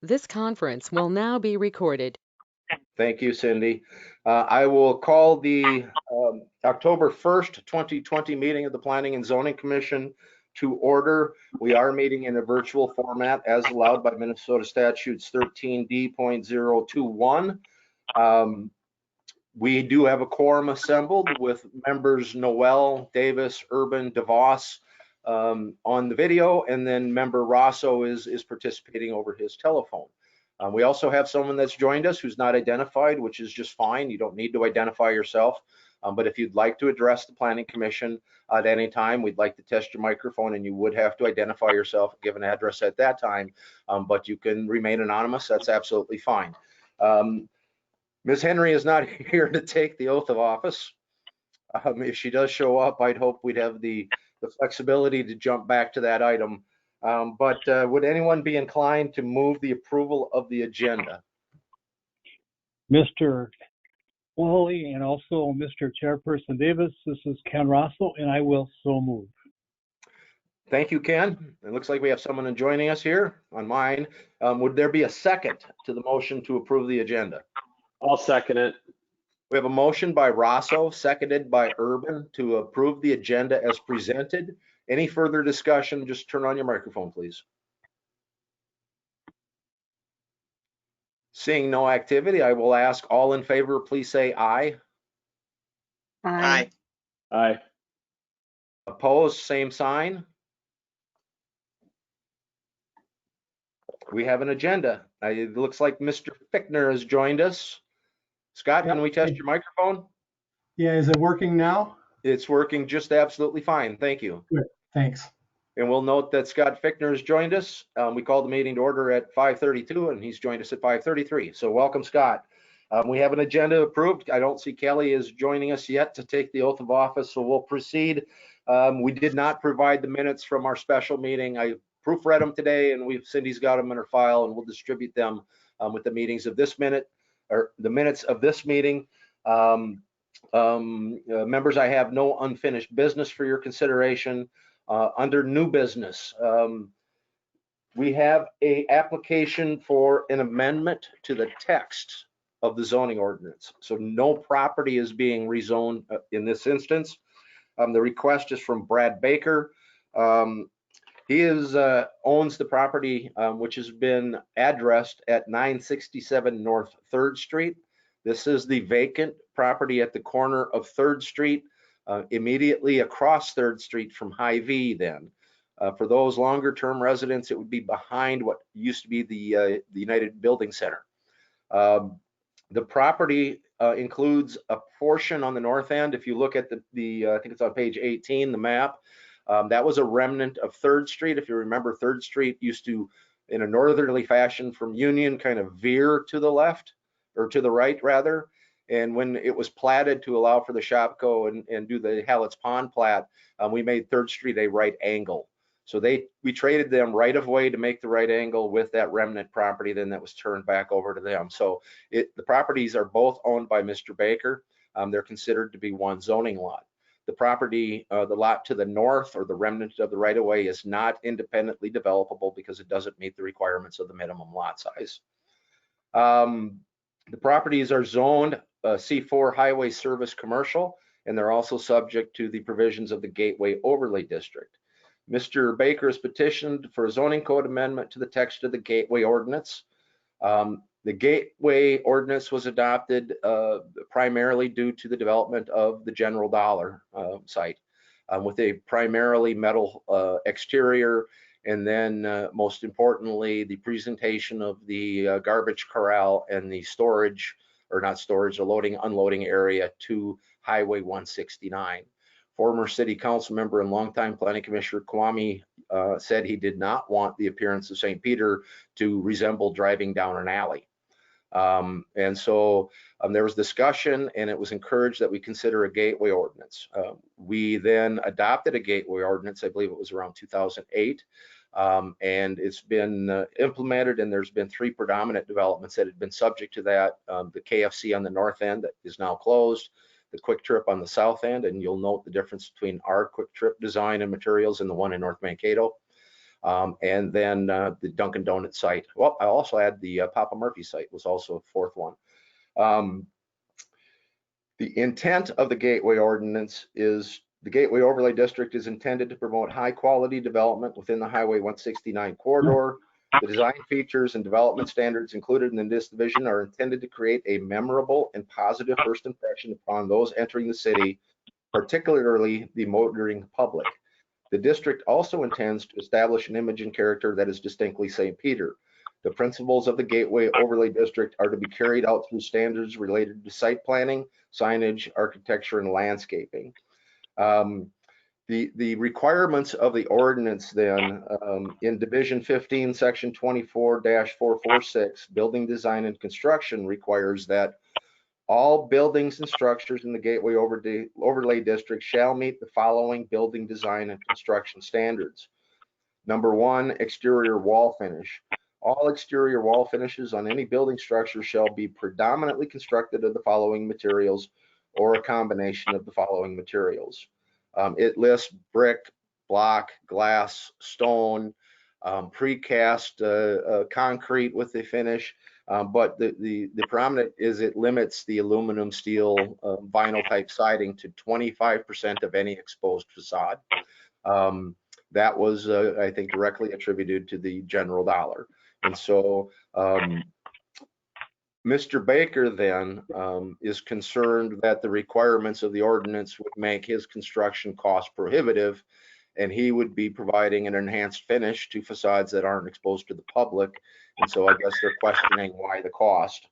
This conference will now be recorded. Thank you, Cindy. I will call the October 1st, 2020 meeting of the Planning and Zoning Commission to order. We are meeting in a virtual format as allowed by Minnesota Statutes 13D.021. We do have a quorum assembled with members Noel, Davis, Urban, DeVos on the video, and then member Rosso is participating over his telephone. We also have someone that's joined us who's not identified, which is just fine. You don't need to identify yourself. But if you'd like to address the Planning Commission at any time, we'd like to test your microphone, and you would have to identify yourself, give an address at that time, but you can remain anonymous. That's absolutely fine. Ms. Henry is not here to take the oath of office. If she does show up, I'd hope we'd have the flexibility to jump back to that item. But would anyone be inclined to move the approval of the agenda? Mr. Wally and also Mr. Chairperson Davis, this is Ken Rosso, and I will so move. Thank you, Ken. It looks like we have someone joining us here on mine. Would there be a second to the motion to approve the agenda? I'll second it. We have a motion by Rosso, seconded by Urban, to approve the agenda as presented. Any further discussion? Just turn on your microphone, please. Seeing no activity, I will ask all in favor, please say aye. Aye. Aye. Opposed, same sign. We have an agenda. It looks like Mr. Fickner has joined us. Scott, can we test your microphone? Yeah, is it working now? It's working just absolutely fine. Thank you. Good, thanks. And we'll note that Scott Fickner has joined us. We called the meeting to order at 5:32 and he's joined us at 5:33. So welcome, Scott. We have an agenda approved. I don't see Kelly is joining us yet to take the oath of office, so we'll proceed. We did not provide the minutes from our special meeting. I proofread them today and Cindy's got them in her file and we'll distribute them with the meetings of this minute or the minutes of this meeting. Members, I have no unfinished business for your consideration. Under new business, we have an application for an amendment to the text of the zoning ordinance. So no property is being rezoned in this instance. The request is from Brad Baker. He owns the property which has been addressed at 967 North 3rd Street. This is the vacant property at the corner of 3rd Street, immediately across 3rd Street from Hy-Vee then. For those longer term residents, it would be behind what used to be the United Building Center. The property includes a portion on the north end. If you look at I think it's on page 18, the map, that was a remnant of 3rd Street. If you remember, 3rd Street used to, in a northerly fashion from Union, kind of veer to the left, or to the right rather. And when it was platted to allow for the Shopko and do the Hallett's Pond plat, we made 3rd Street a right angle. So we traded them right of way to make the right angle with that remnant property, then that was turned back over to them. So the properties are both owned by Mr. Baker. They're considered to be one zoning lot. The property, the lot to the north or the remnant of the right of way is not independently developable because it doesn't meet the requirements of the minimum lot size. The properties are zoned C4 Highway Service Commercial, and they're also subject to the provisions of the Gateway Overlay District. Mr. Baker has petitioned for a zoning code amendment to the text of the Gateway Ordinance. The Gateway Ordinance was adopted primarily due to the development of the General Dollar site with a primarily metal exterior, and then most importantly, the presentation of the garbage corral and the storage, or not storage, the loading unloading area to Highway 169. Former city council member and longtime planning commissioner Kwame said he did not want the appearance of St. Peter to resemble driving down an alley. And so there was discussion, and it was encouraged that we consider a gateway ordinance. We then adopted a gateway ordinance, I believe it was around 2008, and it's been implemented, and there's been 3 predominant developments that had been subject to that. The KFC on the north end that is now closed, the Quick Trip on the south end, and you'll note the difference between our Quick Trip design and materials and the one in North Mankato. And then the Dunkin' Donuts site. Well, I also had the Papa Murphy site was also a fourth one. The intent of the Gateway Ordinance is the Gateway Overlay District is intended to promote high quality development within the Highway 169 corridor. The design features and development standards included in this division are intended to create a memorable and positive first impression upon those entering the city, particularly the motoring public. The district also intends to establish an image and character that is distinctly St. Peter. The principles of the Gateway Overlay District are to be carried out through standards related to site planning, signage, architecture, and landscaping. The requirements of the ordinance then in Division 15, Section 24-446, Building Design and Construction requires that all buildings and structures in the Gateway Overlay District shall meet the following building design and construction standards. Number one, exterior wall finish. All exterior wall finishes on any building structure shall be predominantly constructed of the following materials or a combination of the following materials. It lists brick, block, glass, stone, precast concrete with the finish. But the prominent is it limits the aluminum, steel, vinyl type siding to 25% of any exposed facade. That was, I think, directly attributed to the general dollar. And so Mr. Baker then is concerned that the requirements of the ordinance would make his construction cost prohibitive, and he would be providing an enhanced finish to facades that aren't exposed to the public. And so I guess they're questioning why the cost.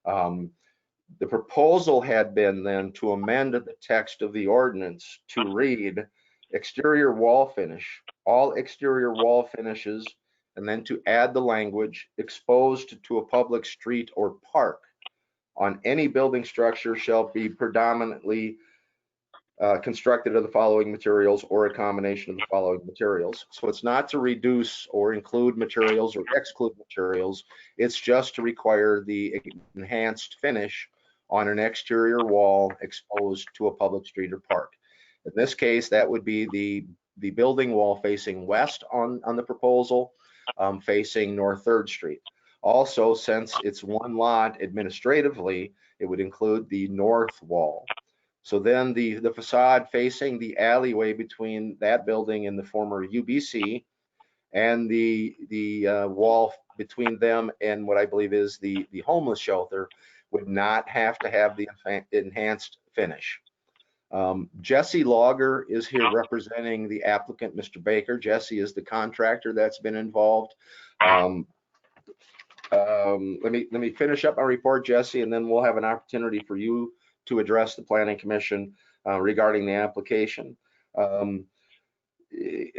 The proposal had been then to amend the text of the ordinance to read exterior wall finish, all exterior wall finishes, and then to add the language exposed to a public street or park on any building structure shall be predominantly constructed of the following materials or a combination of the following materials. So it's not to reduce or include materials or exclude materials. It's just to require the enhanced finish on an exterior wall exposed to a public street or park. In this case, that would be the building wall facing west on the proposal, facing North 3rd Street. Also, since it's one lot administratively, it would include the north wall. So then the facade facing the alleyway between that building and the former UBC and the wall between them and what I believe is the homeless shelter would not have to have the enhanced finish. Jesse Lager is here representing the applicant, Mr. Baker. Jesse is the contractor that's been involved. Let me finish up my report, Jesse, and then we'll have an opportunity for you to address the Planning Commission regarding the application.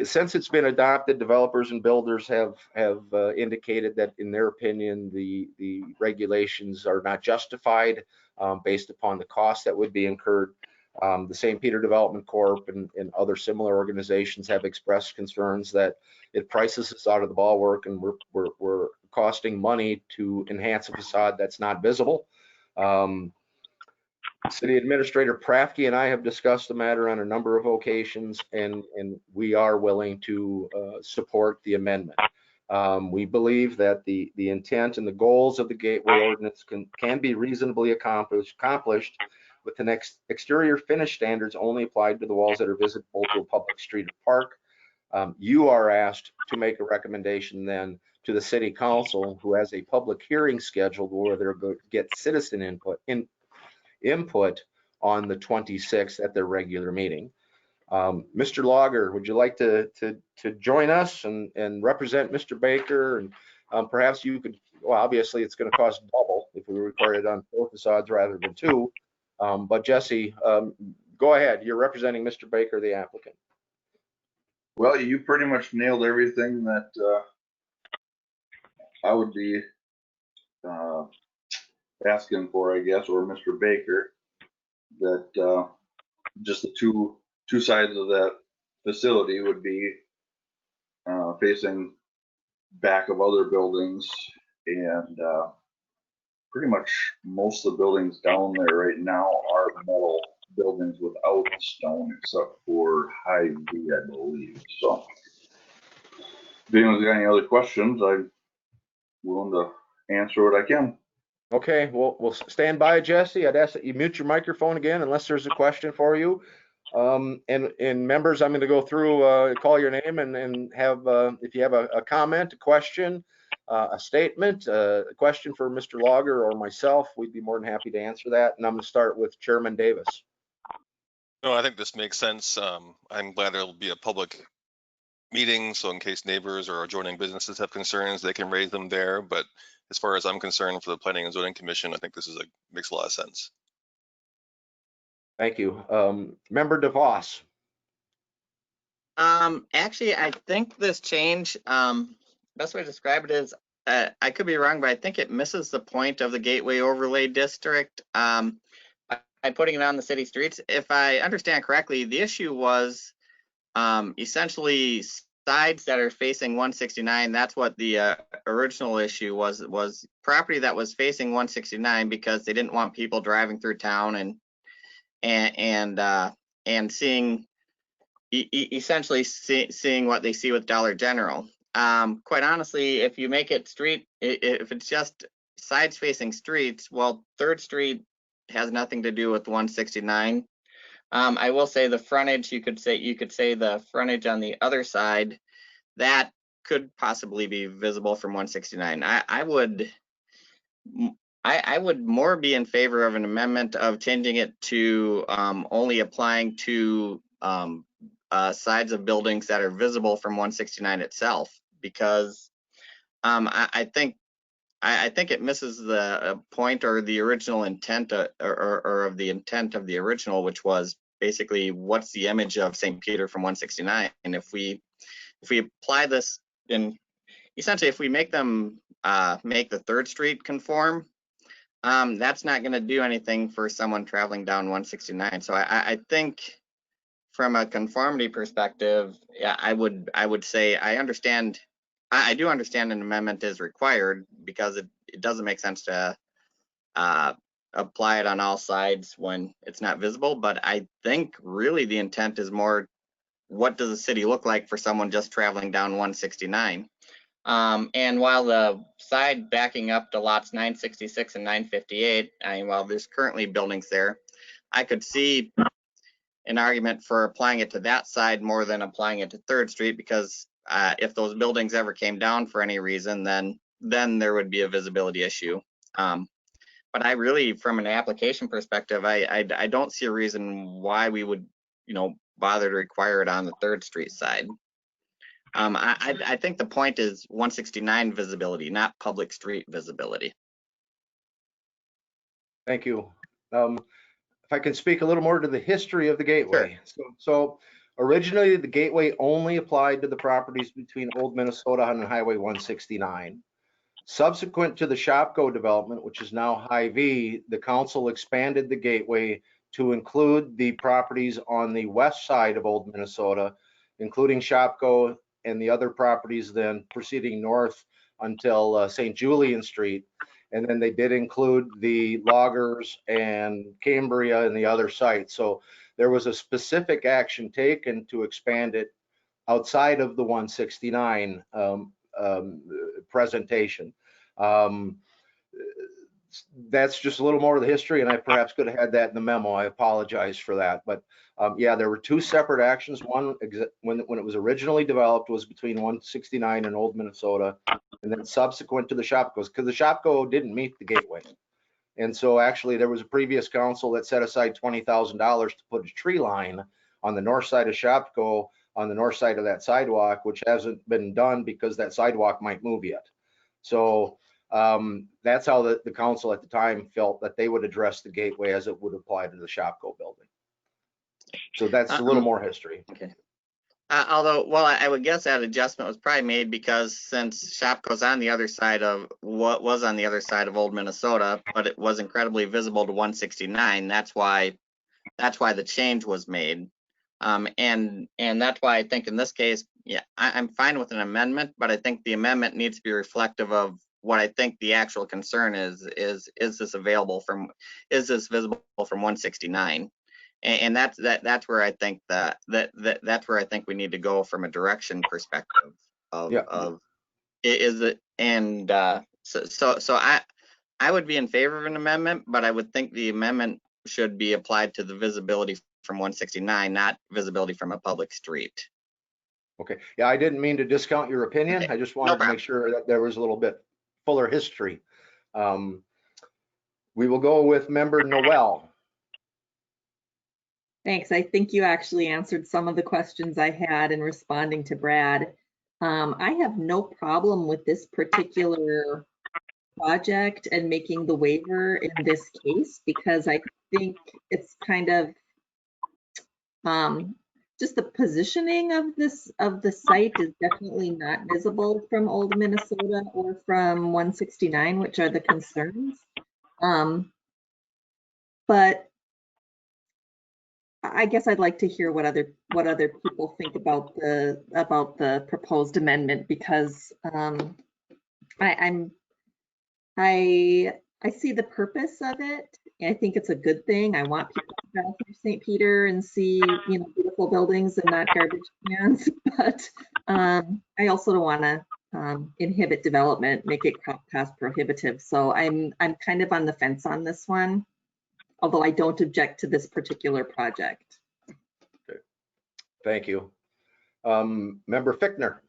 Since it's been adopted, developers and builders have indicated that, in their opinion, the regulations are not justified based upon the cost that would be incurred. The St. Peter Development Corp and other similar organizations have expressed concerns that it prices us out of the ballpark, and we're costing money to enhance a facade that's not visible. City Administrator Prafke and I have discussed the matter on a number of occasions, and we are willing to support the amendment. We believe that the intent and the goals of the Gateway Ordinance can be reasonably accomplished with the next exterior finish standards only applied to the walls that are visible to a public street or park. You are asked to make a recommendation then to the City Council, who has a public hearing scheduled where they're going to get citizen input on the 26th at their regular meeting. Mr. Lager, would you like to join us and represent Mr. Baker? And perhaps you could, well, obviously it's going to cost double if we require it on 4 facades rather than 2. But Jesse, go ahead. You're representing Mr. Baker, the applicant. Well, you pretty much nailed everything that I would be asking for, I guess, or Mr. Baker, that just the two sides of that facility would be facing back of other buildings, and pretty much most of the buildings down there right now are metal buildings without stone, except for High V, I believe. So If anyone's got any other questions, I'm willing to answer what I can. Okay, we'll stand by, Jesse. I'd ask that you mute your microphone again unless there's a question for you. And members, I'm going to go through, call your name and have, if you have a comment, a question, a statement, a question for Mr. Logger or myself, we'd be more than happy to answer that. And I'm going to start with Chairman Davis. No, I think this makes sense. I'm glad there'll be a public meeting, so in case neighbors or adjoining businesses have concerns, they can raise them there. But as far as I'm concerned, for the Planning and Zoning Commission, I think this is makes a lot of sense. Thank you. Member DeVos. Actually, I think this change, best way to describe it is, I could be wrong, but I think it misses the point of the Gateway Overlay District by putting it on the city streets. If I understand correctly, the issue was essentially sides that are facing 169. That's what the original issue was property that was facing 169 because they didn't want people driving through town and seeing essentially seeing what they see with Dollar General. Quite honestly, if you make it street, if it's just sides facing streets, well, 3rd Street has nothing to do with 169. I will say the frontage, you could say the frontage on the other side, that could possibly be visible from 169. I would more be in favor of an amendment of changing it to only applying to sides of buildings that are visible from 169 itself, because I think it misses the point or the original intent or of the intent of the original, which was basically what's the image of St. Peter from 169. And if we apply this in, essentially, if we make them make the 3rd Street conform, that's not going to do anything for someone traveling down 169. So I think from a conformity perspective, yeah, I would say I do understand an amendment is required because it doesn't make sense to apply it on all sides when it's not visible. But I think really the intent is more, what does the city look like for someone just traveling down 169? And while the side backing up to lots 966 and 958, while there's currently buildings there, I could see an argument for applying it to that side more than applying it to 3rd Street, because if those buildings ever came down for any reason, then there would be a visibility issue. But I really, from an application perspective, I don't see a reason why we would, bother to require it on the 3rd Street side. I think the point is 169 visibility, not public street visibility. Thank you. If I can speak a little more to the history of the gateway. Sure. So originally the gateway only applied to the properties between Old Minnesota and Highway 169. Subsequent to the Shopko development, which is now Hy-Vee, the council expanded the gateway to include the properties on the west side of Old Minnesota, including Shopko and the other properties then proceeding north until St. Julian Street. And then they did include the Loggers and Cambria and the other sites. So there was a specific action taken to expand it outside of the 169 presentation. That's just a little more of the history, and I perhaps could have had that in the memo. I apologize for that. But yeah, there were 2 separate actions. One, when it was originally developed, was between 169 and Old Minnesota, and then subsequent to the Shopkos, because the Shopko didn't meet the gateway. And so actually there was a previous council that set aside $20,000 to put a tree line on the north side of Shopko, on the north side of that sidewalk, which hasn't been done because that sidewalk might move yet. So that's how the council at the time felt that they would address the gateway as it would apply to the Shopko building. So that's a little more history. Okay. Although, well, I would guess that adjustment was probably made because since Shopko's on the other side of what was on the other side of Old Minnesota, but it was incredibly visible to 169. That's why the change was made. And that's why I think in this case, yeah, I'm fine with an amendment, but I think the amendment needs to be reflective of what I think the actual concern is this visible from 169? And that's where I think that's where I think we need to go from a direction perspective Yeah. Is it, and so I would be in favor of an amendment, but I would think the amendment should be applied to the visibility from 169, not visibility from a public street. Okay. Yeah, I didn't mean to discount your opinion. Okay. I just No wanted to problem. make sure that there was a little bit fuller history. We will go with member Noel. Thanks. I think you actually answered some of the questions I had in responding to Brad. I have no problem with this particular project and making the waiver in this case, because I think it's kind of just the positioning of the site is definitely not visible from Old Minnesota or from 169, which are the concerns. But I guess I'd like to hear what other people think about the proposed amendment, because I see the purpose of it. I think it's a good thing. I want people to drive through St. Peter and see, you know, beautiful buildings and not garbage cans. But I also don't want to inhibit development, make it cost prohibitive. So I'm kind of on the fence on this one, although I don't object to this particular project. Okay. Thank you. Member Fichtner.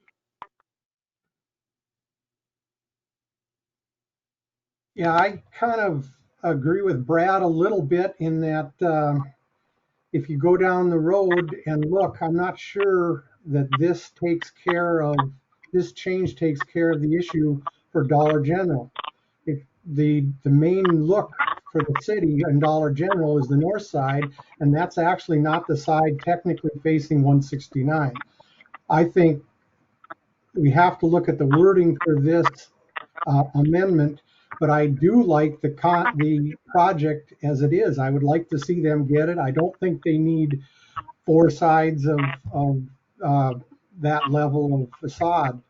Yeah, I kind of agree with Brad a little bit in that if you go down the road and look, I'm not sure that this change takes care of the issue for Dollar General. If the main look for the city and Dollar General is the north side, and that's actually not the side technically facing 169. I think we have to look at the wording for this amendment, but I do like the project as it is. I would like to see them get it. I don't think they need 4 sides of that level of facade,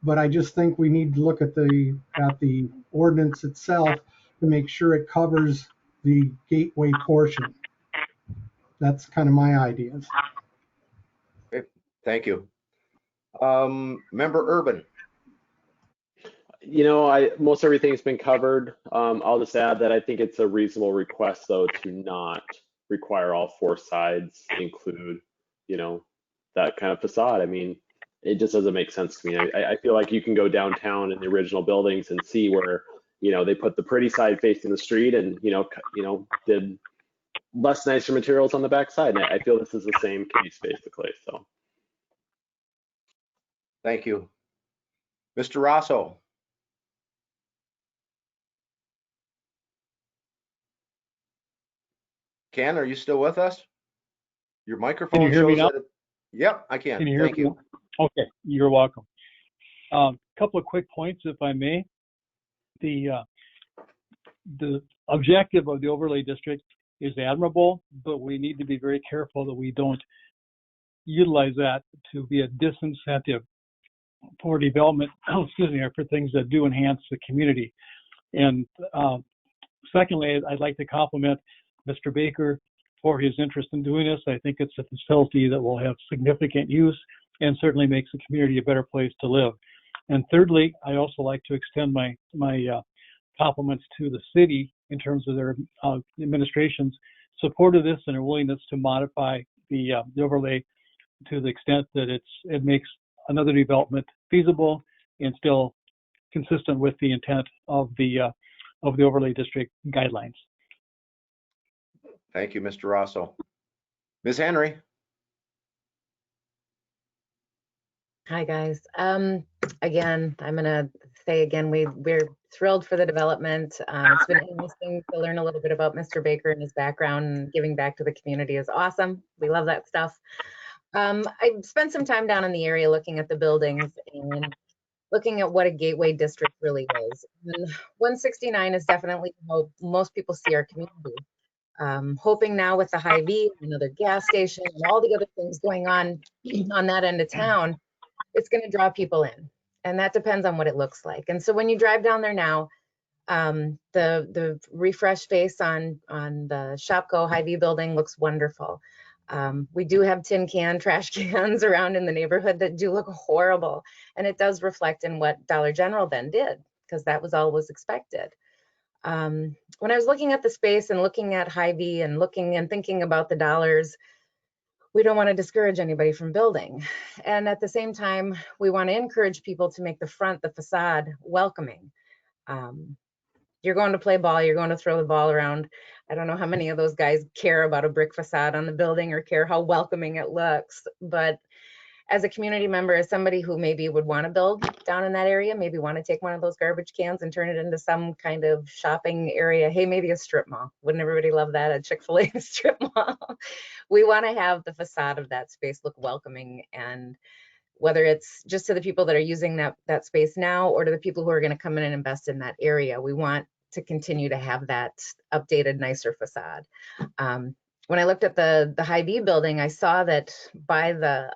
but I just think we need to look at the ordinance itself to make sure it covers the gateway portion. That's kind of my ideas. Okay. Thank you. Member Urban. You know, most everything's been covered. I'll just add that I think it's a reasonable request, though, to not require all 4 sides include, you know, that kind of facade. I mean, it just doesn't make sense to me. I feel like you can go downtown in the original buildings and see where, you know, they put the pretty side facing the street and, you know, did less nicer materials on the back side. And I feel this is the same case, basically, so. Thank you. Mr. Rosso. Ken, are you still with us? Your microphone Can you hear me shows now? that Yep, I can. Can you hear Thank me? you. Okay, you're welcome. Couple of quick points, if I may. The objective of the overlay district is admirable, but we need to be very careful that we don't utilize that to be a disincentive for development, excuse me, or for things that do enhance the community. And secondly, I'd like to compliment Mr. Baker for his interest in doing this. I think it's a facility that will have significant use and certainly makes the community a better place to live. And thirdly, I also like to extend my compliments to the city in terms of their administration's support of this and their willingness to modify the overlay to the extent that it makes another development feasible and still consistent with the intent of the overlay district guidelines. Thank you, Mr. Rosso. Ms. Henry. Hi, guys. Again, I'm going to say again, we're thrilled for the development. It's been interesting to learn a little bit about Mr. Baker and his background, and giving back to the community is awesome. We love that stuff. I spent some time down in the area looking at the buildings and looking at what a gateway district really is. And 169 is definitely how most people see our community. Hoping now with the Hy-Vee, another gas station, and all the other things going on that end of town, it's going to draw people in, and that depends on what it looks like. And so when you drive down there now, the refresh face on the Shopko Hy-Vee building looks wonderful. We do have tin can trash cans around in the neighborhood that do look horrible. And it does reflect in what Dollar General then did, because that was all was expected. When I was looking at the space and looking at Hy-Vee and looking and thinking about the dollars, we don't want to discourage anybody from building. And at the same time, we want to encourage people to make the front, the facade, welcoming. You're going to play ball, you're going to throw the ball around. I don't know how many of those guys care about a brick facade on the building or care how welcoming it looks. But as a community member, as somebody who maybe would want to build down in that area, maybe want to take one of those garbage cans and turn it into some kind of shopping area. Hey, maybe a strip mall. Wouldn't everybody love that? A Chick-fil-A strip mall. We want to have the facade of that space look welcoming, and whether it's just to the people that are using that space now or to the people who are going to come in and invest in that area, we want to continue to have that updated, nicer facade. When I looked at the Hy-Vee building, I saw that by the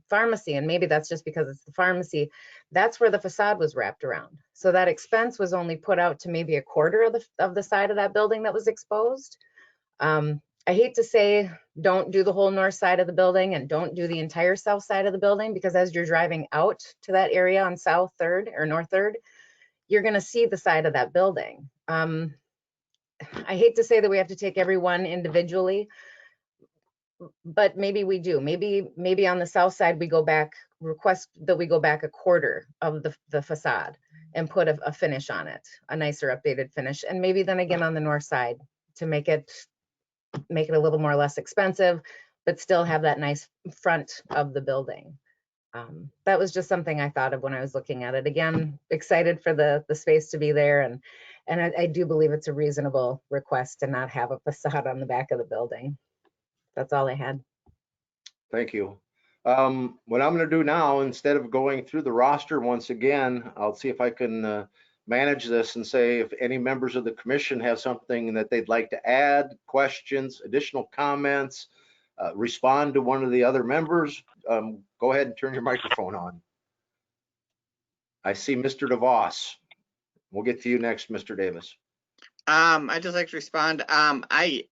pharmacy, and maybe that's just because it's the pharmacy, that's where the facade was wrapped around. So that expense was only put out to maybe a quarter of the side of that building that was exposed. I hate to say don't do the whole north side of the building and don't do the entire south side of the building, because as you're driving out to that area on South 3rd or North 3rd, you're going to see the side of that building. I hate to say that we have to take every one individually, but maybe we do. Maybe on the south side we go back, request that we go back a quarter of the facade and put a finish on it, a nicer updated finish. And maybe then again on the north side to make it a little more less expensive, but still have that nice front of the building. That was just something I thought of when I was looking at it. Again, excited for the space to be there, and I do believe it's a reasonable request to not have a facade on the back of the building. That's all I had. Thank you. What I'm going to do now, instead of going through the roster once again, I'll see if I can manage this and say if any members of the commission have something that they'd like to add, questions, additional comments, respond to one of the other members, go ahead and turn your microphone on. I see Mr. DeVos. We'll get to you next, Mr. Davis. I'd just like to respond. I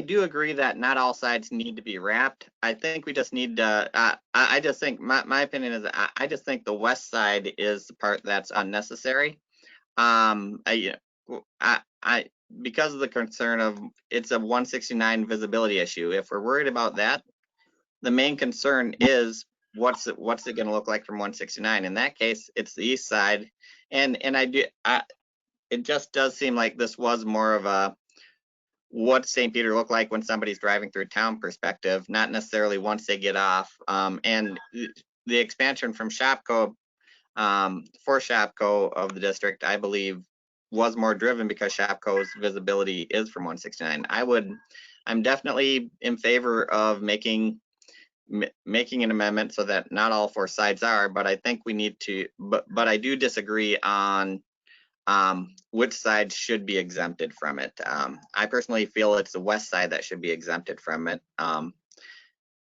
do agree that not all sides need to be wrapped. I think we just need to, I just think, my opinion is, I just think the west side is the part that's unnecessary. Because of the concern of it's a 169 visibility issue. If we're worried about that, the main concern is what's it going to look like from 169. In that case, it's the east side, and it just does seem like this was more of a what St. Peter looked like when somebody's driving through town perspective, not necessarily once they get off. And the expansion from Shopko, for Shopko of the district, I believe, was more driven because Shopko's visibility is from 169. I'm definitely in favor of making an amendment so that not all four sides are, but I think we need to, but I do disagree on which side should be exempted from it. I personally feel it's the west side that should be exempted from it,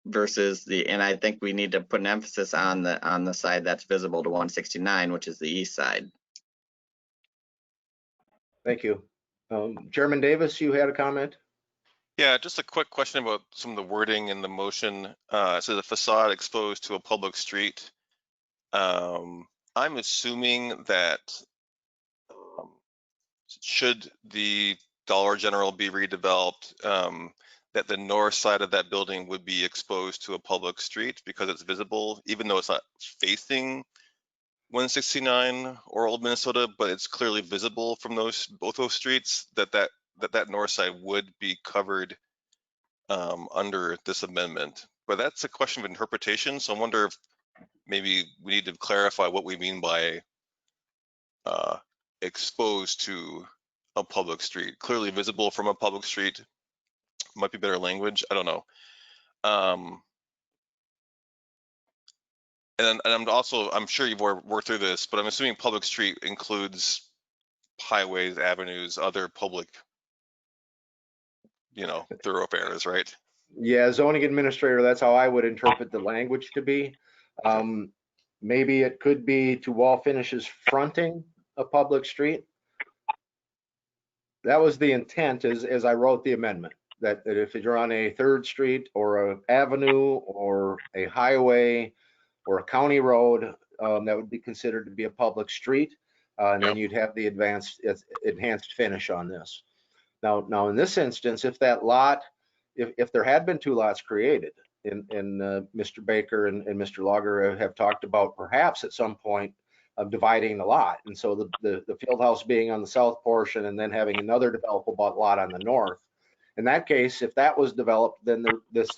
versus and I think we need to put an emphasis on the side that's visible to 169, which is the east side. Thank you. Chairman Davis, you had a comment? Yeah, just a quick question about some of the wording in the motion. So the facade exposed to a public street. I'm assuming that should the Dollar General be redeveloped, that the north side of that building would be exposed to a public street because it's visible, even though it's not facing 169 or Old Minnesota, but it's clearly visible from both those streets, that north side would be covered under this amendment. But that's a question of interpretation, so I wonder if maybe we need to clarify what we mean by exposed to a public street. Clearly visible from a public street might be better language. I don't know. And I'm sure you've worked through this, but I'm assuming public street includes highways, avenues, other public, thoroughfares, right? Yeah, zoning administrator, that's how I would interpret the language to be. Maybe it could be to wall finishes fronting a public street. That was the intent as I wrote the amendment. that if you're on a third street or a avenue or a highway or a county road, that would be considered to be a public street. And then you'd have the enhanced finish on this. Now in this instance, if that lot, if there had been two lots created, and Mr. Baker and Mr. Logger have talked about perhaps at some point of dividing the lot. And so the field house being on the south portion and then having another developable lot on the north. In that case, if that was developed, then this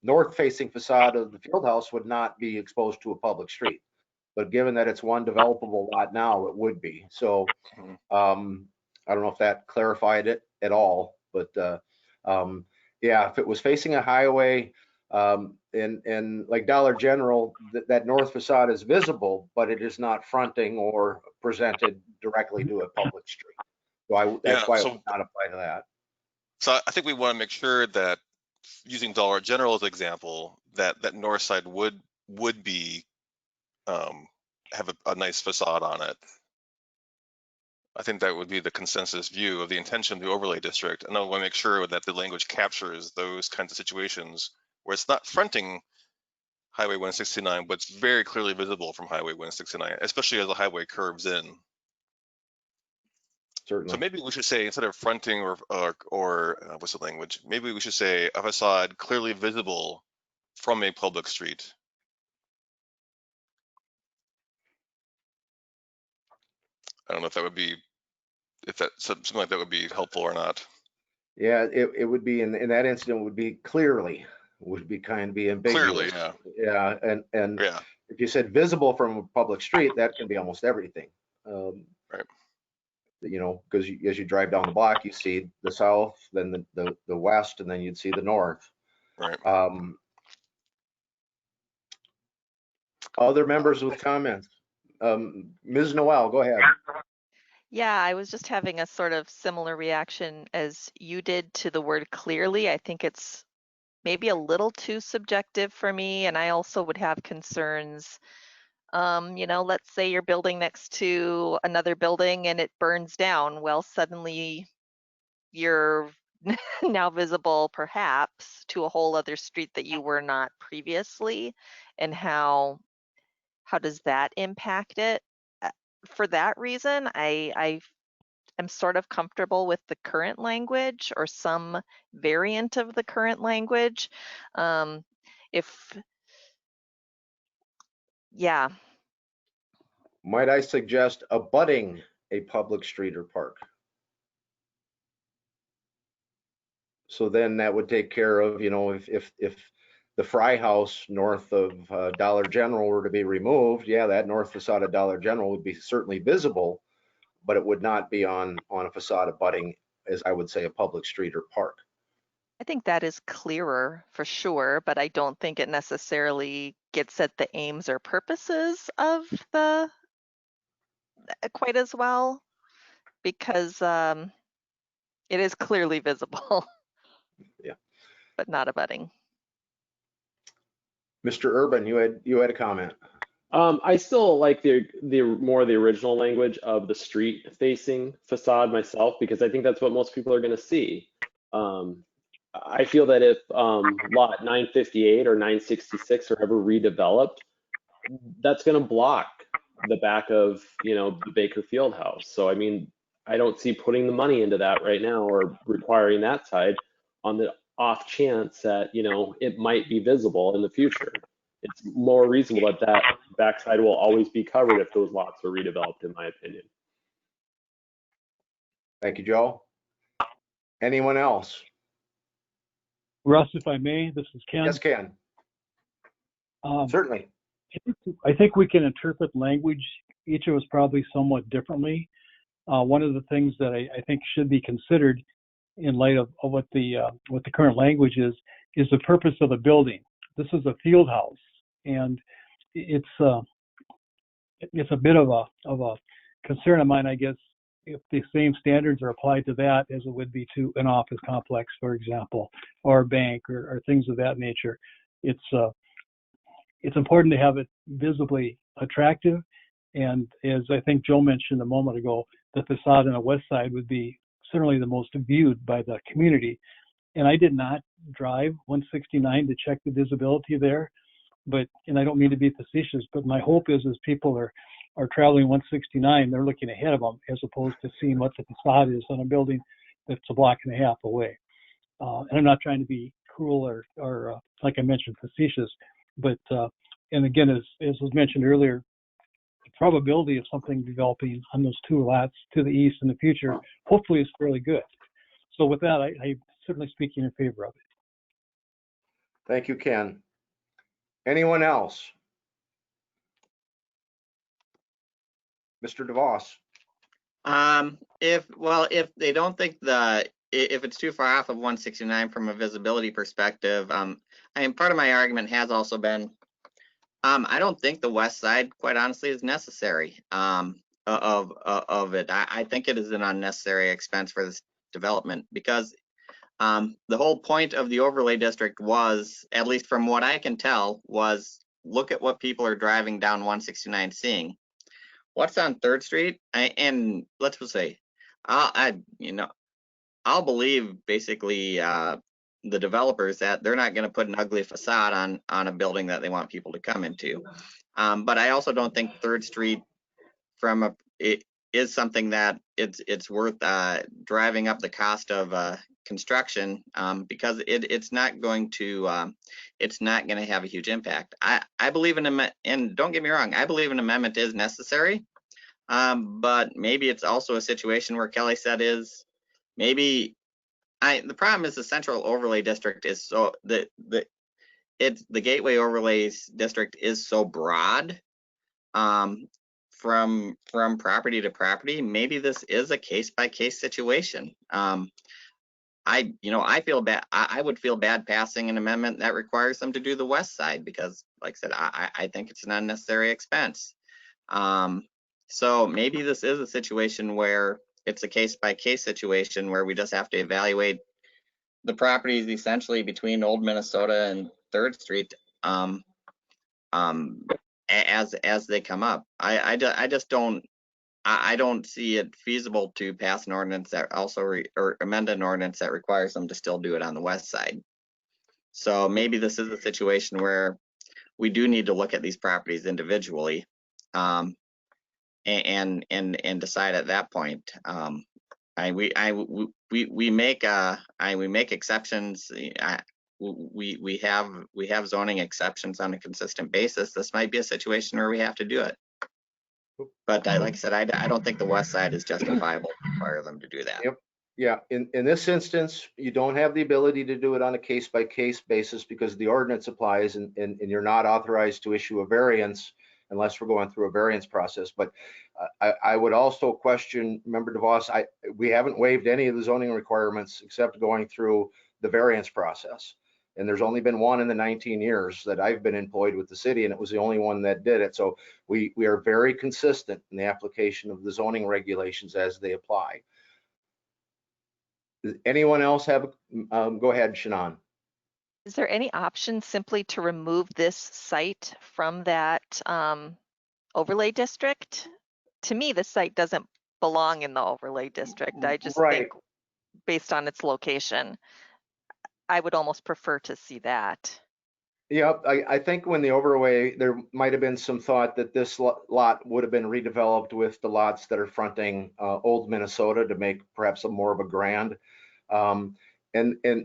north facing facade of the field house would not be exposed to a public street. But given that it's one developable lot now, it would be. So I don't know if that clarified it at all, but yeah, if it was facing a highway, and like Dollar General, that north facade is visible, but it is not fronting or presented directly to a public street. So that's why it would not apply to that. So I think we want to make sure that, using Dollar General as an example, that north side would be have a nice facade on it. I think that would be the consensus view of the intention of the overlay district. And I want to make sure that the language captures those kinds of situations where it's not fronting Highway 169, but it's very clearly visible from Highway 169, especially as the highway curves in. Certainly. So maybe we should say, instead of fronting or what's the language? Maybe we should say a facade clearly visible from a public street. I don't know if that would be, if that something like that would be helpful or not. Yeah, it would be in that incident would be clearly, would be kind of be ambiguous. Clearly, yeah. Yeah, and Yeah. if you said visible from a public street, that can be almost everything. Right. You know, because as you drive down the block, you see the south, then the west, and then you'd see the north. Right. Other members with comments? Ms. Noel, go ahead. Yeah, I was just having a sort of similar reaction as you did to the word clearly. I think it's maybe a little too subjective for me, and I also would have concerns. You know, let's say you're building next to another building and it burns down. Well, suddenly you're now visible perhaps to a whole other street that you were not previously, and how does that impact it? For that reason, I am sort of comfortable with the current language or some variant of the current language. Yeah. Might I suggest abutting a public street or park? So then that would take care of, you know, if the Fry House north of Dollar General were to be removed, yeah, that north facade of Dollar General would be certainly visible, but it would not be on a facade abutting, as I would say, a public street or park. I think that is clearer for sure, but I don't think it necessarily gets at the aims or purposes of the quite as well, because it is clearly visible. Yeah. But not abutting. Mr. Urban, you had a comment. I still like the more the original language of the street facing facade myself, because I think that's what most people are going to see. I feel that if lot 958 or 966 are ever redeveloped, that's going to block the back of, you know, the Baker Field House. So I mean, I don't see putting the money into that right now or requiring that side on the off chance that, you know, it might be visible in the future. It's more reasonable that backside will always be covered if those lots are redeveloped, in my opinion. Thank you, Joe. Anyone else? Russ, if I may, this is Ken. Yes, Ken. Certainly. I think we can interpret language, each of us probably somewhat differently. One of the things that I think should be considered in light of what the current language is the purpose of the building. This is a field house, and it's a bit of a concern of mine, I guess, if the same standards are applied to that as it would be to an office complex, for example, or a bank or things of that nature. It's important to have it visibly attractive, and as I think Joe mentioned a moment ago, the facade on the west side would be certainly the most viewed by the community. And I did not drive 169 to check the visibility there, and I don't mean to be facetious, but my hope is as people are traveling 169, they're looking ahead of them as opposed to seeing what the facade is on a building that's a block and a half away. And I'm not trying to be cruel or like I mentioned, facetious, but and again, as was mentioned earlier, the probability of something developing on those two lots to the east in the future hopefully is fairly good. So with that, I'm certainly speaking in favor of it. Thank you, Ken. Anyone else? Mr. DeVos. If they don't think if it's too far off of 169 from a visibility perspective, part of my argument has also been, I don't think the west side, quite honestly, is necessary of it. I think it is an unnecessary expense for this development because the whole point of the overlay district was, at least from what I can tell, was look at what people are driving down 169 seeing. What's on 3rd Street? And let's just say, I'll believe basically the developers that they're not going to put an ugly facade on a building that they want people to come into. But I also don't think 3rd Street it is something that it's worth driving up the cost of construction because it's not going to have a huge impact. I believe and don't get me wrong, I believe an amendment is necessary. But maybe it's also a situation where Kelly said the problem is the central overlay district is so the gateway overlays district is so broad from property to property. Maybe this is a case-by-case situation. I feel bad. I would feel bad passing an amendment that requires them to do the west side because, like I said, I think it's an unnecessary expense. So maybe this is a situation where it's a case-by-case situation where we just have to evaluate the properties essentially between Old Minnesota and 3rd Street as they come up. I don't see it feasible to pass an ordinance that also or amend an ordinance that requires them to still do it on the west side. So maybe this is a situation where we do need to look at these properties individually. And decide at that point. We make exceptions. We have zoning exceptions on a consistent basis. This might be a situation where we have to do it. But like I said, I don't think the west side is justifiable to require them to do that. Yep. Yeah. In this instance, you don't have the ability to do it on a case-by-case basis because the ordinance applies, and you're not authorized to issue a variance unless we're going through a variance process. But I would also question, Member DeVos, we haven't waived any of the zoning requirements except going through the variance process. And there's only been one in the 19 years that I've been employed with the city, and it was the only one that did it. So we are very consistent in the application of the zoning regulations as they apply. Does anyone else have, go ahead, Shannon. Is there any option simply to remove this site from that overlay district? To me, the site doesn't belong in the overlay district. I just think based on its location, I would almost prefer to see that. Yeah, I think when the overlay, there might have been some thought that this lot would have been redeveloped with the lots that are fronting Old Minnesota to make perhaps more of a grand. And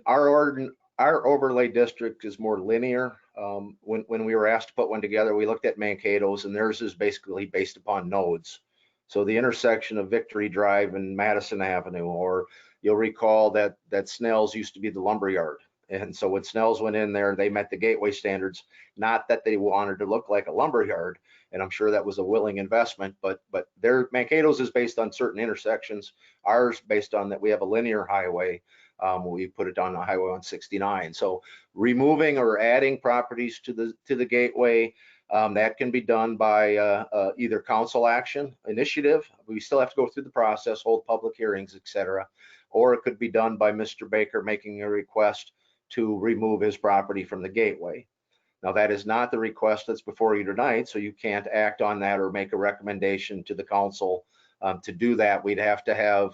our overlay district is more linear. When we were asked to put one together, we looked at Mankato's, and theirs is basically based upon nodes. So the intersection of Victory Drive and Madison Avenue, or you'll recall that Snell's used to be the lumberyard. And so when Snell's went in there, they met the gateway standards, not that they wanted to look like a lumberyard. And I'm sure that was a willing investment, but their Mankato's is based on certain intersections. Ours based on that we have a linear highway. We put it on the highway 169. So removing or adding properties to the gateway, that can be done by either council action initiative. We still have to go through the process, hold public hearings, etc. Or it could be done by Mr. Baker making a request to remove his property from the gateway. Now, that is not the request that's before you tonight, so you can't act on that or make a recommendation to the council to do that. We'd have to have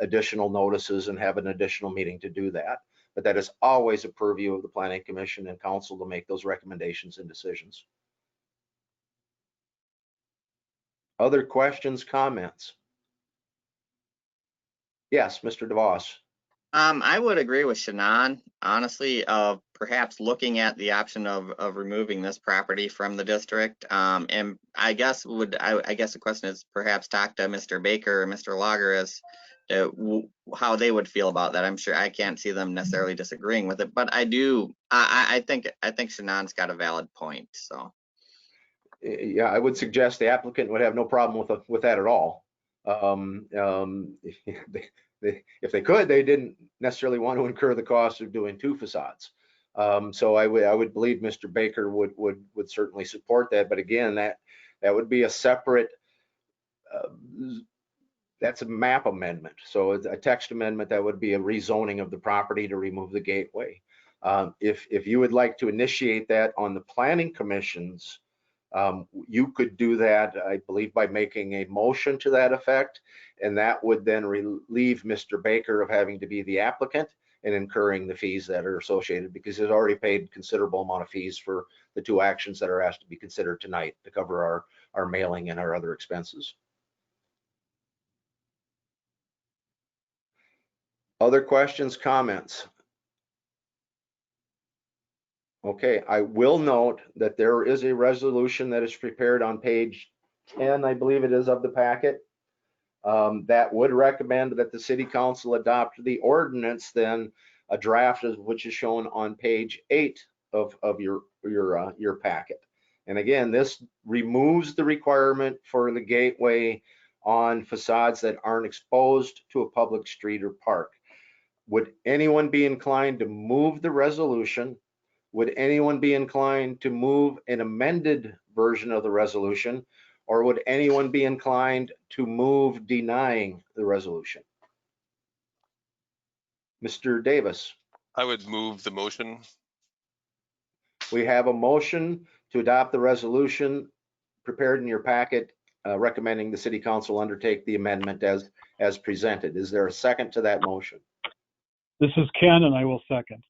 additional notices and have an additional meeting to do that. but that is always a purview of the Planning Commission and Council to make those recommendations and decisions. Other questions, comments? Yes, Mr. DeVos. I would agree with Shannon, honestly, of perhaps looking at the option of removing this property from the district. And I guess the question is perhaps talk to Mr. Baker or Mr. Lager as to how they would feel about that. I'm sure I can't see them necessarily disagreeing with it, but I think Shannon's got a valid point. So. Yeah, I would suggest the applicant would have no problem with that at all. If they could, they didn't necessarily want to incur the cost of doing 2 facades. So I would believe Mr. Baker would certainly support that. But again, that would be a separate. That's a map amendment. So it's a text amendment that would be a rezoning of the property to remove the gateway. If you would like to initiate that on the Planning Commission's, you could do that, I believe, by making a motion to that effect, and that would then relieve Mr. Baker of having to be the applicant and incurring the fees that are associated, because he's already paid considerable amount of fees for the 2 actions that are asked to be considered tonight to cover our mailing and our other expenses. Other questions, comments? Okay, I will note that there is a resolution that is prepared on page 10, I believe it is, of the packet, that would recommend that the City Council adopt the ordinance, then a draft of which is shown on page 8 of your packet. And again, this removes the requirement for the gateway on facades that aren't exposed to a public street or park. Would anyone be inclined to move the resolution? Would anyone be inclined to move an amended version of the resolution, or would anyone be inclined to move denying the resolution? Mr. Davis. I would move the motion. We have a motion to adopt the resolution prepared in your packet, recommending the City Council undertake the amendment as presented. Is there a second to that motion? This is Ken, and I will second.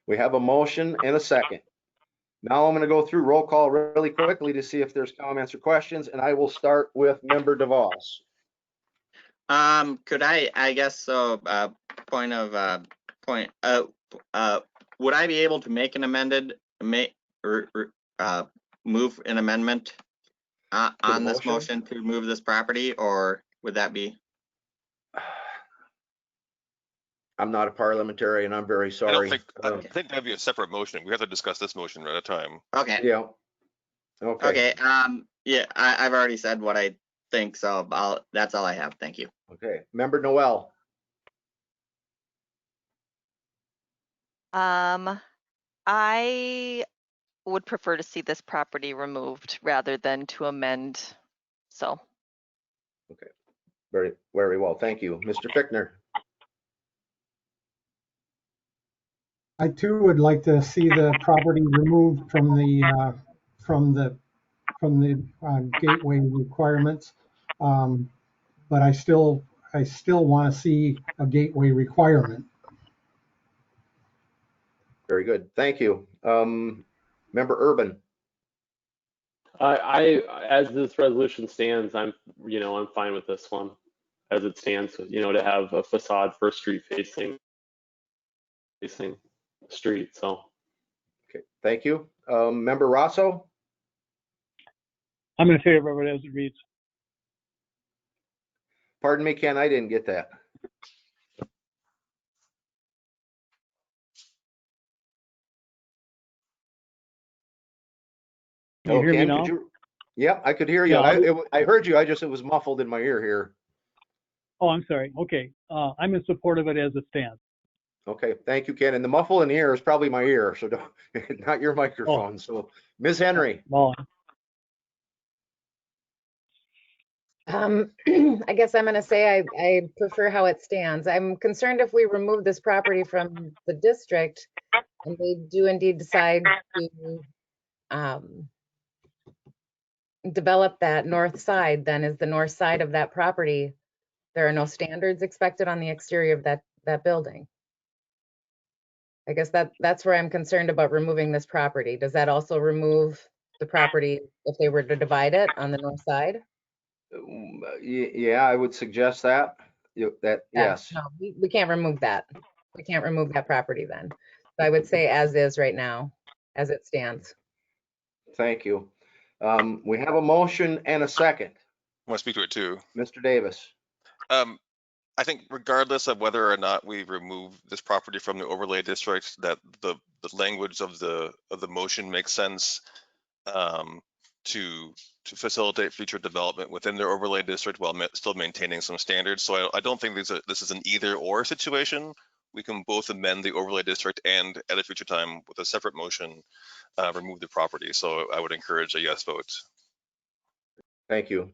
We have a motion and a second. Now I'm going to go through roll call really quickly to see if there's comments or questions, and I will start with Member DeVos. Could I guess so, would I be able to make an amended, move an amendment on this motion to move this property, or would that be? I'm not a parliamentarian. I'm very sorry. I think that'd be a separate motion. We have to discuss this motion at a time. Okay. Yeah. Okay. Okay. Yeah, I've already said what I think, so that's all I have. Thank you. Okay. Member Noel. I would prefer to see this property removed rather than to amend. So. Okay. Very, very well. Thank you. Mr. Fichtner. I too would like to see the property removed from the gateway requirements, but I still want to see a gateway requirement. Very good. Thank you. Member Urban. As this resolution stands, I'm fine with this one as it stands. To have a facade for street facing street. So. Okay. Thank you. Member Rosso. I'm in favor of it as it reads. Pardon me, Ken, I didn't get that. Can you hear me now? Yep, I could hear you. Yeah, I heard you. It was muffled in my ear here. Oh, I'm sorry. Okay. I'm in support of it as it stands. Okay, thank you, Ken. And the muffle in the ear is probably my ear, so not your microphone. So, Ms. Henry. Well, I guess I'm going to say I prefer how it stands. I'm concerned if we remove this property from the district and they do indeed decide to develop that north side, then is the north side of that property, there are no standards expected on the exterior of that building. I guess that's where I'm concerned about removing this property. Does that also remove the property if they were to divide it on the north side? Yeah, I would suggest that. Yes. No, we can't remove that. We can't remove that property then. So I would say as is right now, as it stands. Thank you. We have a motion and a second. I want to speak to it too. Mr. Davis. I think regardless of whether or not we remove this property from the overlay district, that the language of the motion makes sense to facilitate future development within their overlay district while still maintaining some standards. So I don't think this is an either or situation. We can both amend the overlay district and at a future time with a separate motion remove the property. So I would encourage a yes vote. Thank you.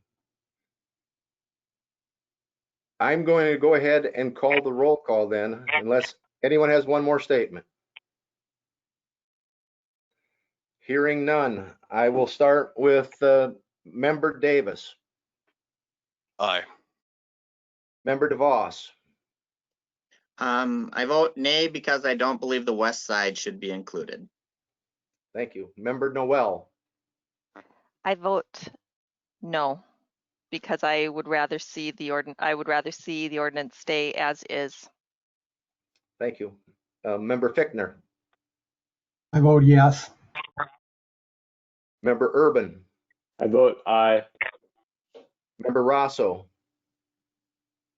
I'm going to go ahead and call the roll call then, unless anyone has one more statement. Hearing none, I will start with Member Davis. Aye. Member DeVos. I vote nay because I don't believe the west side should be included. Thank you. Member Noel. I vote no, because I would rather see the ordinance stay as is. Thank you. Member Fichtner. I vote yes. Member Urban. I vote aye. Member Rosso.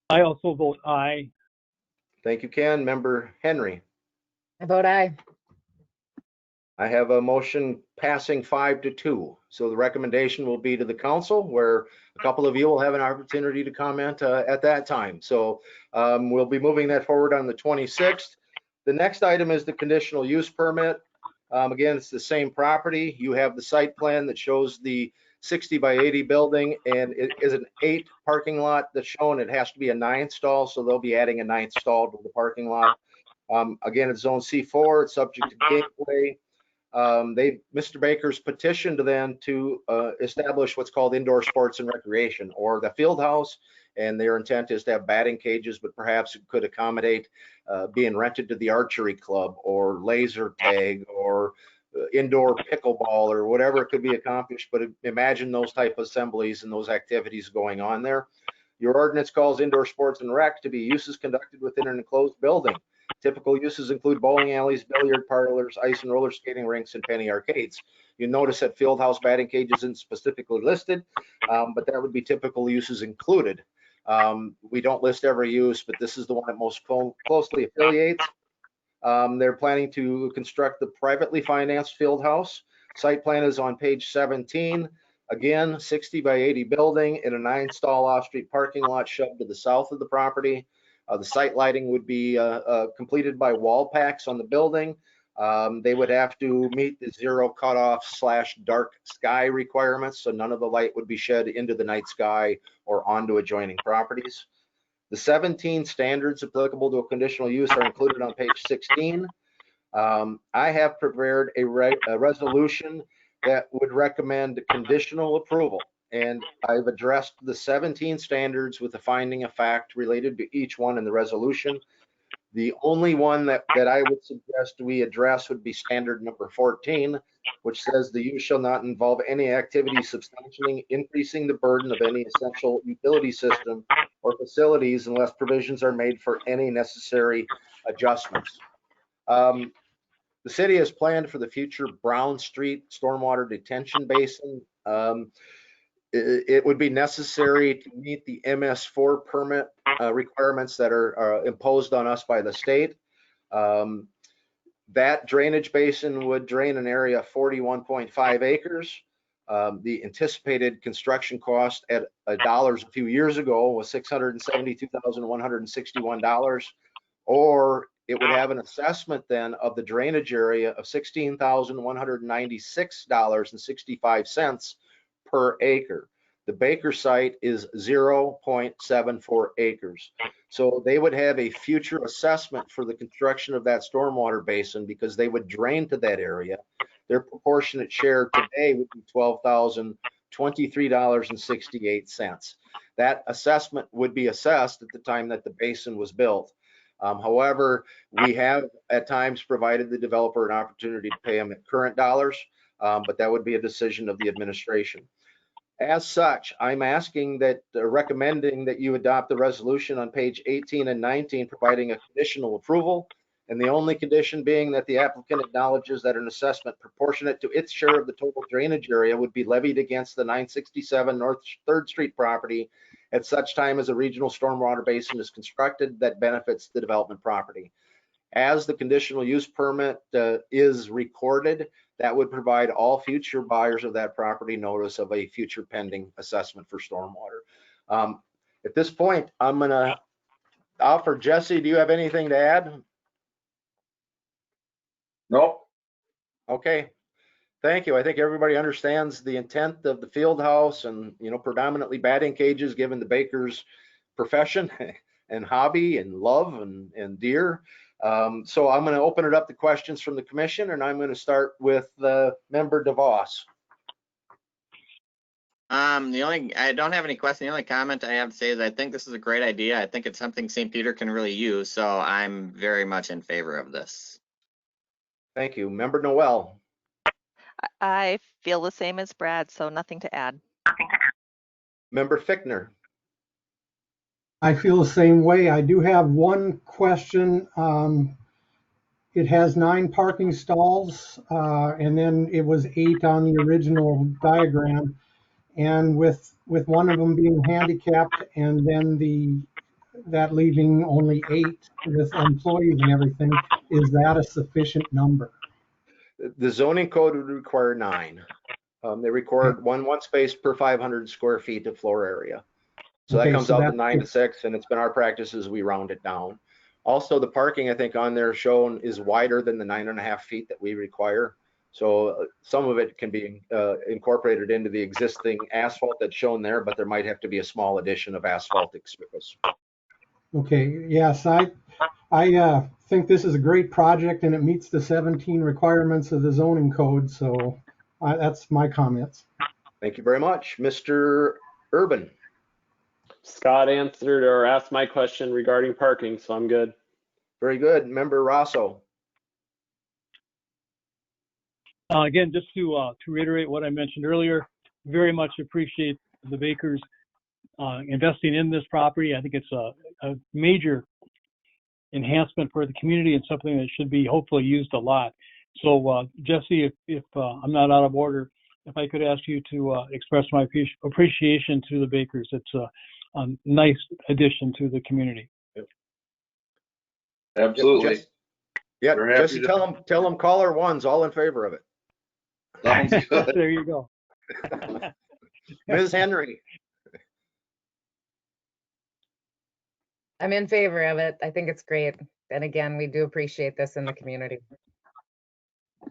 I also vote aye. Thank you, Ken. Member Henry. I vote aye. I have a motion passing 5-2. So the recommendation will be to the council, where a couple of you will have an opportunity to comment at that time. So we'll be moving that forward on the 26th. The next item is the conditional use permit. Again, it's the same property. You have the site plan that shows the 60 by 80 building, and it is an 8 parking lot that's shown. It has to be a 9th stall, so they'll be adding a 9th stall to the parking lot. Again, it's zone C4. It's subject to gateway. Mr. Baker's petitioned then to establish what's called indoor sports and recreation, or the field house, and their intent is to have batting cages, but perhaps it could accommodate being rented to the archery club or laser tag or indoor pickleball or whatever it could be accomplished. But imagine those type of assemblies and those activities going on there. Your ordinance calls indoor sports and rec to be uses conducted within an enclosed building. Typical uses include bowling alleys, billiard parlors, ice and roller skating rinks, and penny arcades. You notice that field house batting cage isn't specifically listed, but that would be typical uses included. We don't list every use, but this is the one that most closely affiliates. They're planning to construct the privately financed field house. Site plan is on page 17. Again, 60 by 80 building in a 9-stall off-street parking lot shoved to the south of the property. The site lighting would be completed by wall packs on the building. They would have to meet the zero cutoff / dark sky requirements, so none of the light would be shed into the night sky or onto adjoining properties. The 17 standards applicable to a conditional use are included on page 16. I have prepared a resolution that would recommend conditional approval, and I've addressed the 17 standards with the finding of fact related to each one in the resolution. The only one that I would suggest we address would be standard number 14, which says the use shall not involve any activity substantially increasing the burden of any essential utility system or facilities unless provisions are made for any necessary adjustments. The city has planned for the future Brown Street stormwater detention basin. It would be necessary to meet the MS4 permit requirements that are imposed on us by the state. That drainage basin would drain an area of 41.5 acres. The anticipated construction cost at dollars a few years ago was $672,161, or it would have an assessment then of the drainage area of $16,196.65 per acre. The Baker site is 0.74 acres. So they would have a future assessment for the construction of that stormwater basin because they would drain to that area. Their proportionate share today would be $12,023.68. That assessment would be assessed at the time that the basin was built. However, we have at times provided the developer an opportunity to pay them at current dollars, but that would be a decision of the administration. As such, I'm asking that, recommending that you adopt the resolution on page 18 and 19, providing a conditional approval. And the only condition being that the applicant acknowledges that an assessment proportionate to its share of the total drainage area would be levied against the 967 North 3rd Street property at such time as a regional stormwater basin is constructed that benefits the development property. As the conditional use permit is recorded, that would provide all future buyers of that property notice of a future pending assessment for stormwater. At this point, I'm going to offer Jesse, do you have anything to add? Nope. Okay, thank you. I think everybody understands the intent of the field house and, predominantly batting cages, given the baker's profession and hobby and love and deer. So I'm going to open it up to questions from the commission, and I'm going to start with member DeVos. I don't have any question. The only comment I have to say is I think this is a great idea. I think it's something St. Peter can really use. So I'm very much in favor of this. Thank you. Member Noel. I feel the same as Brad, so nothing to add. Member Fichtner. I feel the same way. I do have one question. It has 9 parking stalls, and then it was 8 on the original diagram. And with one of them being handicapped, and then that leaving only 8 with employees and everything, is that a sufficient number? The zoning code would require 9. They record one space per 500 square feet of floor area. So that comes out to 9 to 6, and it's been our practice as we round it down. Also, the parking, I think, on there shown is wider than the 9.5 feet that we require. So some of it can be incorporated into the existing asphalt that's shown there, but there might have to be a small addition of asphaltic surface. Okay, yes, I think this is a great project, and it meets the 17 requirements of the zoning code. So that's my comments. Thank you very much. Mr. Urban. Scott answered or asked my question regarding parking, so I'm good. Very good. Member Rosso. Again, just to reiterate what I mentioned earlier, very much appreciate the Bakers investing in this property. I think it's a major enhancement for the community and something that should be hopefully used a lot. So Jesse, if I'm not out of order, if I could ask you to express my appreciation to the Bakers. It's a nice addition to the community. Absolutely. Yeah, Jesse, tell them caller one's all in favor of it. Sounds good. There you go. Ms. Henry. I'm in favor of it. I think it's great. And again, we do appreciate this in the community.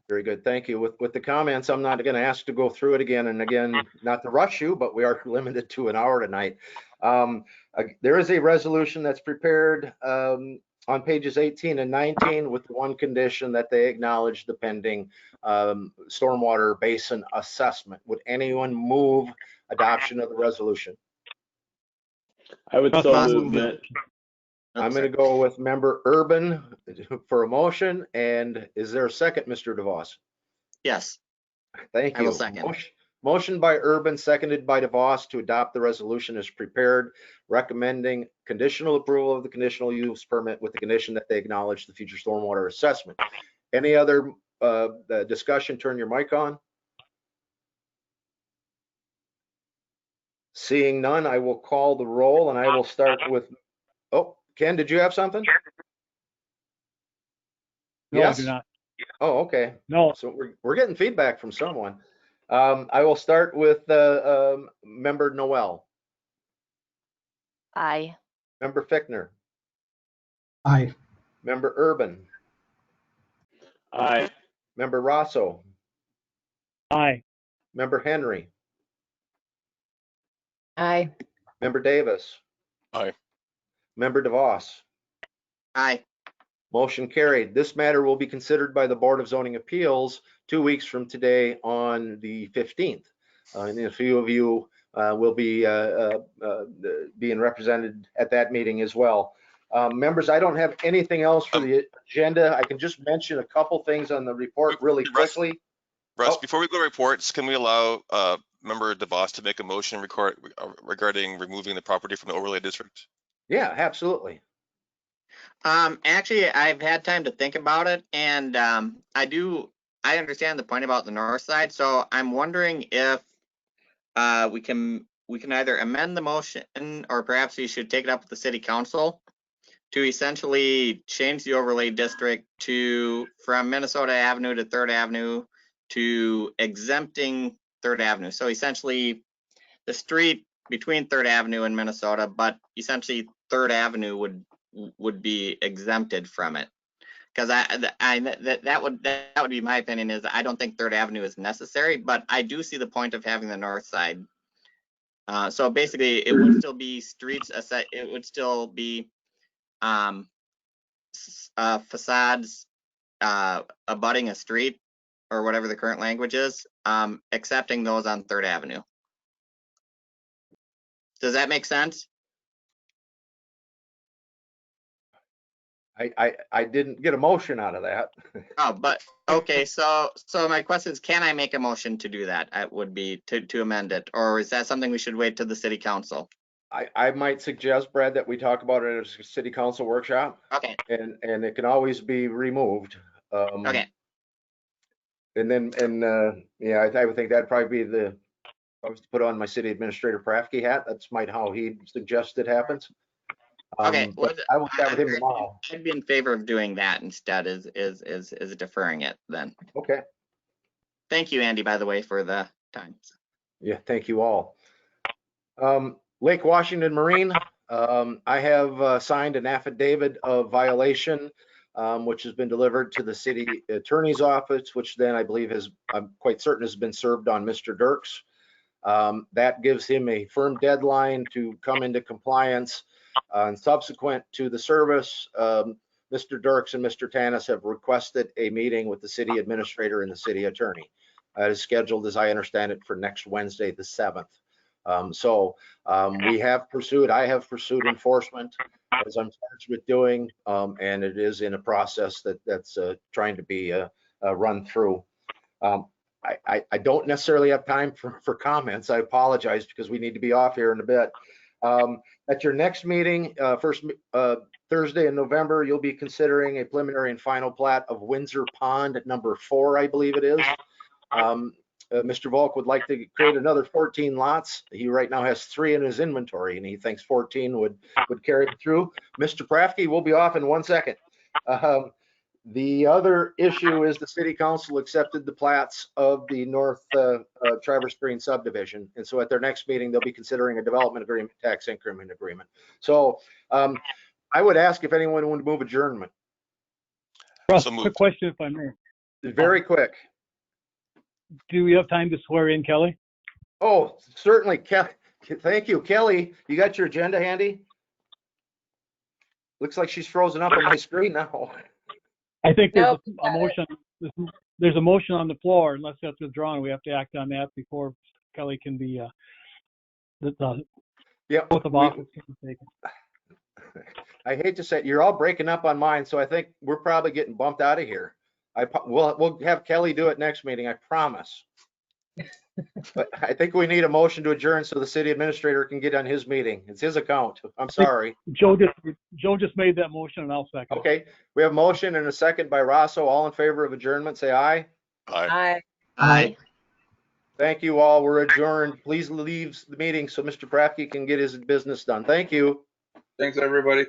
Very good. Thank you. With the comments, I'm not going to ask to go through it again and again, not to rush you, but we are limited to an hour tonight. There is a resolution that's prepared on pages 18 and 19 with the one condition that they acknowledge the pending stormwater basin assessment. Would anyone move adoption of the resolution? I would so move it. I'm going to go with member Urban for a motion. And is there a second, Mr. DeVos? Yes. Thank you. I will second. Motion by Urban, seconded by DeVos to adopt the resolution as prepared, recommending conditional approval of the conditional use permit with the condition that they acknowledge the future stormwater assessment. Any other discussion? Turn your mic on. Seeing none, I will call the roll, and I will start with, oh, Ken, did you have something? No, Yes? I do not. Oh, okay. No. So we're getting feedback from someone. I will start with member Noel. Aye. Member Fichtner. Aye. Member Urban. Aye. Member Rosso. Aye. Member Henry. Aye. Member Davis. Aye. Member DeVos. Aye. Motion carried. This matter will be considered by the Board of Zoning Appeals 2 weeks from today on the 15th. And a few of you will be being represented at that meeting as well. Members, I don't have anything else for the agenda. I can just mention a couple things on the report really quickly. Russ, Oh. before we go to reports, can we allow Member DeVos to make a motion regarding removing the property from the overlay district? Yeah, absolutely. Actually, I've had time to think about it, and I understand the point about the north side. So I'm wondering if we can either amend the motion, or perhaps we should take it up with the city council to essentially change the overlay district from Minnesota Avenue to 3rd Avenue to exempting 3rd Avenue. So essentially the street between 3rd Avenue and Minnesota, but essentially 3rd Avenue would be exempted from it. Because that would be my opinion, is I don't think 3rd Avenue is necessary, but I do see the point of having the north side. So basically it would still be streets, it would still be facades abutting a street, or whatever the current language is, accepting those on 3rd Avenue. Does that make sense? I didn't get a motion out of that. Oh, but okay, so my question is, can I make a motion to do that? It would be to amend it, or is that something we should wait to the city council? I might suggest, Brad, that we talk about it at a city council workshop. Okay. And it can always be removed. Okay. And then, yeah, I would think that'd probably be I was to put on my city administrator Prafke hat. That's how he suggests it happens. Okay. Well, I will chat with him tomorrow. I'd be in favor of doing that instead, is deferring it then. Okay. Thank you, Andy, by the way, for the time. Yeah, thank you all. Lake Washington Marine, I have signed an affidavit of violation, which has been delivered to the city attorney's office, which then I believe I'm quite certain has been served on Mr. Dirks. That gives him a firm deadline to come into compliance. And subsequent to the service, Mr. Dirks and Mr. Tanis have requested a meeting with the city administrator and the city attorney. It is scheduled, as I understand it, for next Wednesday, the 7th. I have pursued enforcement, as I'm charged with doing, and it is in a process that's trying to be run through. I don't necessarily have time for comments. I apologize, because we need to be off here in a bit. At your next meeting, first Thursday in November, you'll be considering a preliminary and final plat of Windsor Pond at number 4, I believe it is. Mr. Volk would like to create another 14 lots. He right now has 3 in his inventory, and he thinks 14 would carry him through. Mr. Prafke will be off in 1 second. The other issue is the city council accepted the plats of the North Traverse Green subdivision. And so at their next meeting, they'll be considering a development agreement, tax increment agreement. So I would ask if anyone would move adjournment. Russ, So moved. quick question, if I may. Very quick. Do we have time to swear in Kelly? Oh, certainly. Thank you. Kelly, you got your agenda handy? Looks like she's frozen up on my screen now. I think there's Nope. a motion. There's a motion on the floor, unless that's withdrawn. We have to act on that before Kelly can be the Yeah. oath of office can be taken. I hate to say it, you're all breaking up on mine, so I think we're probably getting bumped out of here. We'll have Kelly do it next meeting, I promise. But I think we need a motion to adjourn so the city administrator can get on his meeting. It's his account. I'm sorry. Joe just made that motion, and I'll second. Okay, we have a motion and a second by Rosso. All in favor of adjournment, say aye. Aye. Aye. Thank you all. We're adjourned. Please leave the meeting so Mr. Prafke can get his business done. Thank you. Thanks, everybody.